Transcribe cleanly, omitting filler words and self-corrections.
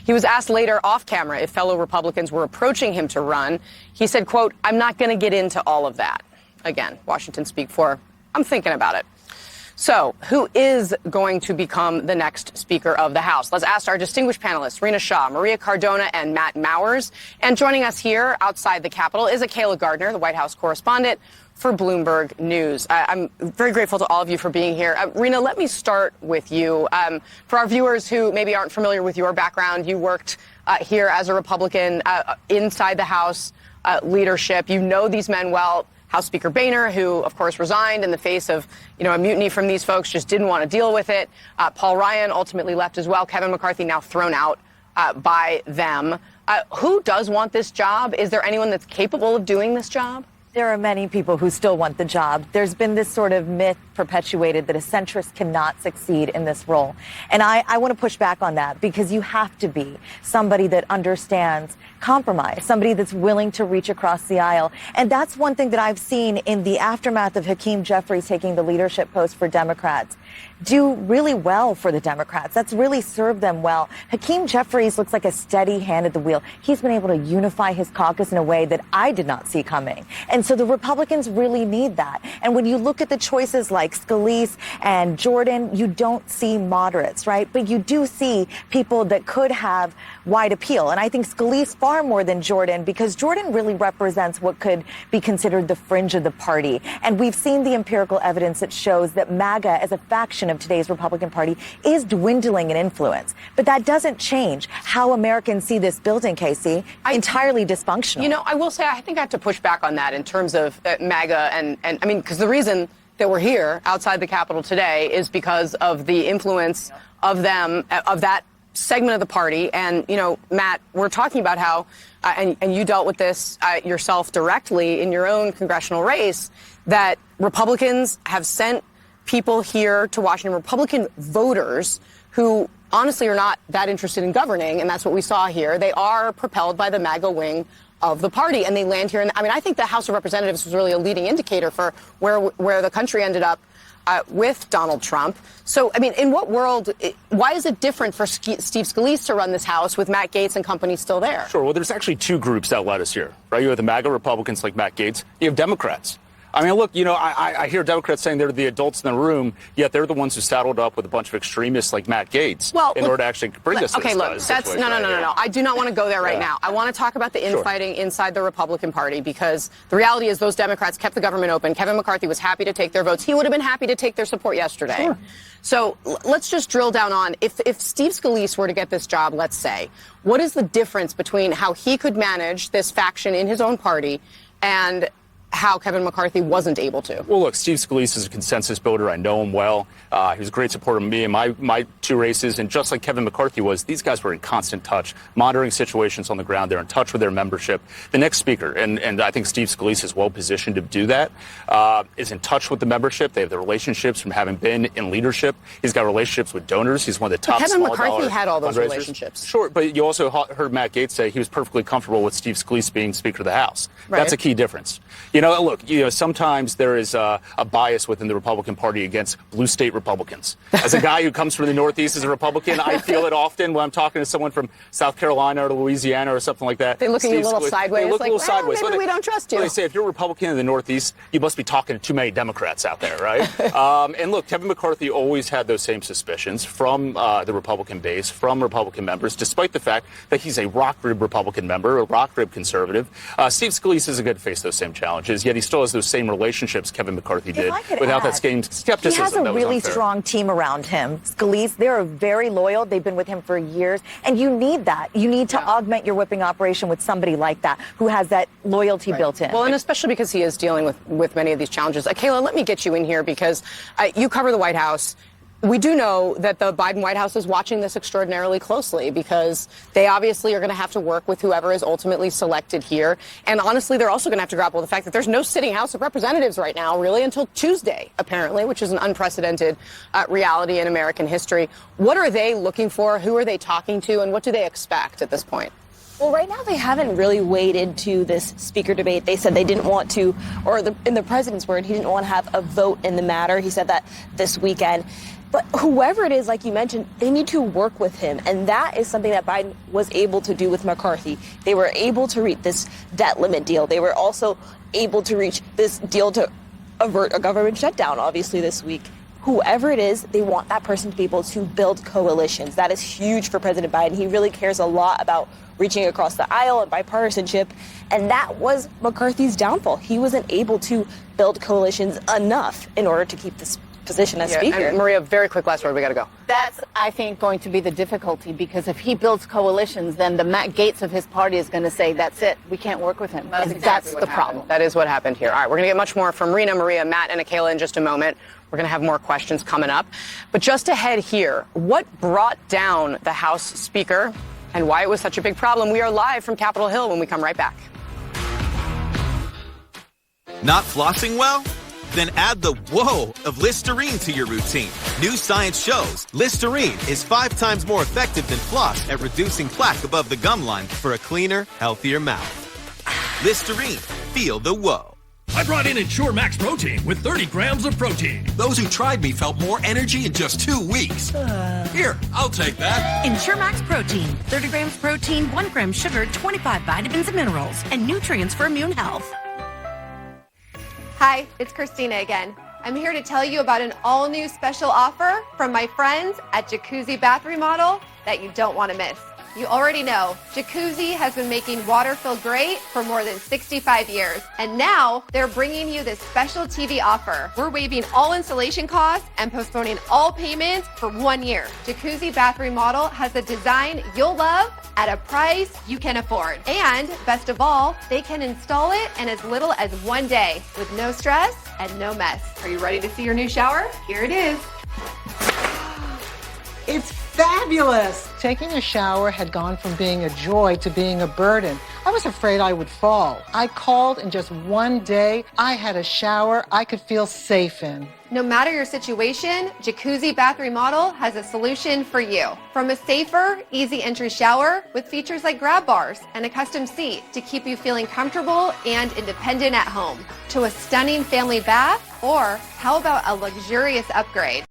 He was asked later off camera if fellow Republicans were approaching him to run. He said, quote, "I'm not going to get into all of that." Again, Washington Speak for, "I'm thinking about it." So, who is going to become the next Speaker of the House? Let's ask our distinguished panelists, Rena Shaw, Maria Cardona, and Matt Mowers. And joining us here outside the Capitol is Kayla Gardner, the White House correspondent for Bloomberg News. I'm very grateful to all of you for being here. Rena, let me start with you. For our viewers who maybe aren't familiar with your background, you worked here as a Republican inside the House leadership. You know these men well. House Speaker Boehner, who, of course, resigned in the face of, a mutiny from these folks, just didn't want to deal with it. Paul Ryan ultimately left as well. Kevin McCarthy now thrown out by them. Who does want this job? Is there anyone that's capable of doing this job? There are many people who still want the job. There's been this sort of myth perpetuated that a centrist cannot succeed in this role. And I want to push back on that, because you have to be somebody that understands compromise, somebody that's willing to reach across the aisle. And that's one thing that I've seen in the aftermath of Hakeem Jeffries taking the leadership post for Democrats do really well for the Democrats. That's really served them well. Hakeem Jeffries looks like a steady hand at the wheel. He's been able to unify his caucus in a way that I did not see coming. And so the Republicans really need that. And when you look at the choices like Scalise and Jordan, you don't see moderates, right? But you do see people that could have wide appeal. And I think Scalise far more than Jordan, because Jordan really represents what could be considered the fringe of the party. And we've seen the empirical evidence that shows that MAGA as a faction of today's Republican Party is dwindling in influence. But that doesn't change how Americans see this building, Kasie. Entirely dysfunctional. I will say I think I have to push back on that in terms of MAGA. And I mean, because the reason that we're here outside the Capitol today is because of the influence of them, of that segment of the party. And, Matt, we're talking about how, and you dealt with this yourself directly in your own congressional race, that Republicans have sent people here to Washington, Republican voters who honestly are not that interested in governing, and that's what we saw here. They are propelled by the MAGA wing of the party, and they land here. And I think the House of Representatives was really a leading indicator for where the country ended up with Donald Trump. So, in what world, why is it different for Steve Scalise to run this House with Matt Gaetz and company still there? Sure. Well, there's actually two groups that led us here, right? You have the MAGA Republicans like Matt Gaetz. You have Democrats. Look, I hear Democrats saying they're the adults in the room, yet they're the ones who saddled up with a bunch of extremists like Matt Gaetz in order to actually bring us to this situation. No. I do not want to go there right now. I want to talk about the infighting inside the Republican Party, because the reality is those Democrats kept the government open. Kevin McCarthy was happy to take their votes. He would have been happy to take their support yesterday. Sure. So let's just drill down on, if Steve Scalise were to get this job, let's say, what is the difference between how he could manage this faction in his own party and how Kevin McCarthy wasn't able to? Well, look, Steve Scalise is a consensus builder. I know him well. He was a great supporter of me in my two races. And just like Kevin McCarthy was, these guys were in constant touch, monitoring situations on the ground. They're in touch with their membership. The next speaker, and I think Steve Scalise is well positioned to do that, is in touch with the membership. They have the relationships from having been in leadership. He's got relationships with donors. He's one of the top Kevin McCarthy had all those relationships. Sure, but you also heard Matt Gaetz say he was perfectly comfortable with Steve Scalise being Speaker of the House. Right. That's a key difference. Look, sometimes there is a bias within the Republican Party against blue state Republicans. As a guy who comes from the Northeast as a Republican, I feel it often when I'm talking to someone from South Carolina or Louisiana or something like that. They look at you a little sideways. They look a little sideways. Maybe we don't trust you. They say, if you're a Republican in the Northeast, you must be talking to too many Democrats out there, right? And look, Kevin McCarthy always had those same suspicions from the Republican base, from Republican members, despite the fact that he's a rock-rib Republican member, a rock-rib conservative. Steve Scalise isn't going to face those same challenges, yet he still has those same relationships Kevin McCarthy did without that same skepticism. He has a really strong team around him. Scalise, they're very loyal. They've been with him for years. And you need that. You need to augment your whipping operation with somebody like that who has that loyalty built in. Well, and especially because he is dealing with many of these challenges. Kayla, let me get you in here because you cover the White House. We do know that the Biden White House is watching this extraordinarily closely because they obviously are going to have to work with whoever is ultimately selected here. And honestly, they're also going to have to grapple with the fact that there's no sitting House of Representatives right now, really, until Tuesday, apparently, which is an unprecedented reality in American history. What are they looking for? Who are they talking to? And what do they expect at this point? Well, right now they haven't really waded to this speaker debate. They said they didn't want to, or in the president's word, he didn't want to have a vote in the matter. He said that this weekend. But whoever it is, like you mentioned, they need to work with him. And that is something that Biden was able to do with McCarthy. They were able to reach this debt limit deal. They were also able to reach this deal to avert a government shutdown, obviously, this week. Whoever it is, they want that person to be able to build coalitions. That is huge for President Biden. He really cares a lot about reaching across the aisle and bipartisanship. And that was McCarthy's downfall. He wasn't able to build coalitions enough in order to keep this position as Speaker. And Maria, very quick last word. We got to go. That's, I think, going to be the difficulty, because if he builds coalitions, then the Matt Gaetz of his party is going to say, that's it, we can't work with him. That's the problem. That is what happened here. All right, we're going to get much more from Rena, Maria, Matt, and Akela in just a moment. We're going to have more questions coming up. But just ahead here, what brought down the House Speaker and why it was such a big problem? We are live from Capitol Hill when we come right back. Not flossing well? Then add the whoa of Listerine to your routine. New science shows Listerine is 5 times more effective than floss at reducing plaque above the gum line for a cleaner, healthier mouth. Listerine. Feel the whoa. I brought in Ensure Max Protein with 30 grams of protein. Those who tried me felt more energy in just 2 weeks. Here, I'll take that. Ensure Max Protein. 30 grams protein, 1 gram sugar, 25 vitamins and minerals, and nutrients for immune health. Hi, it's Christina again. I'm here to tell you about an all-new special offer from my friends at Jacuzzi Bath Remodel that you don't want to miss. You already know, Jacuzzi has been making water feel great for more than 65 years. And now they're bringing you this special TV offer. We're waiving all installation costs and postponing all payments for 1 year. Jacuzzi Bath Remodel has a design you'll love at a price you can afford. And best of all, they can install it in as little as 1 day with no stress and no mess. Are you ready to see your new shower? Here it is. It's fabulous! Taking a shower had gone from being a joy to being a burden. I was afraid I would fall. I called, and just 1 day, I had a shower I could feel safe in. No matter your situation, Jacuzzi Bath Remodel has a solution for you. From a safer, easy entry shower with features like grab bars and a custom seat to keep you feeling comfortable and independent at home, to a stunning family bath, or how about a luxurious upgrade?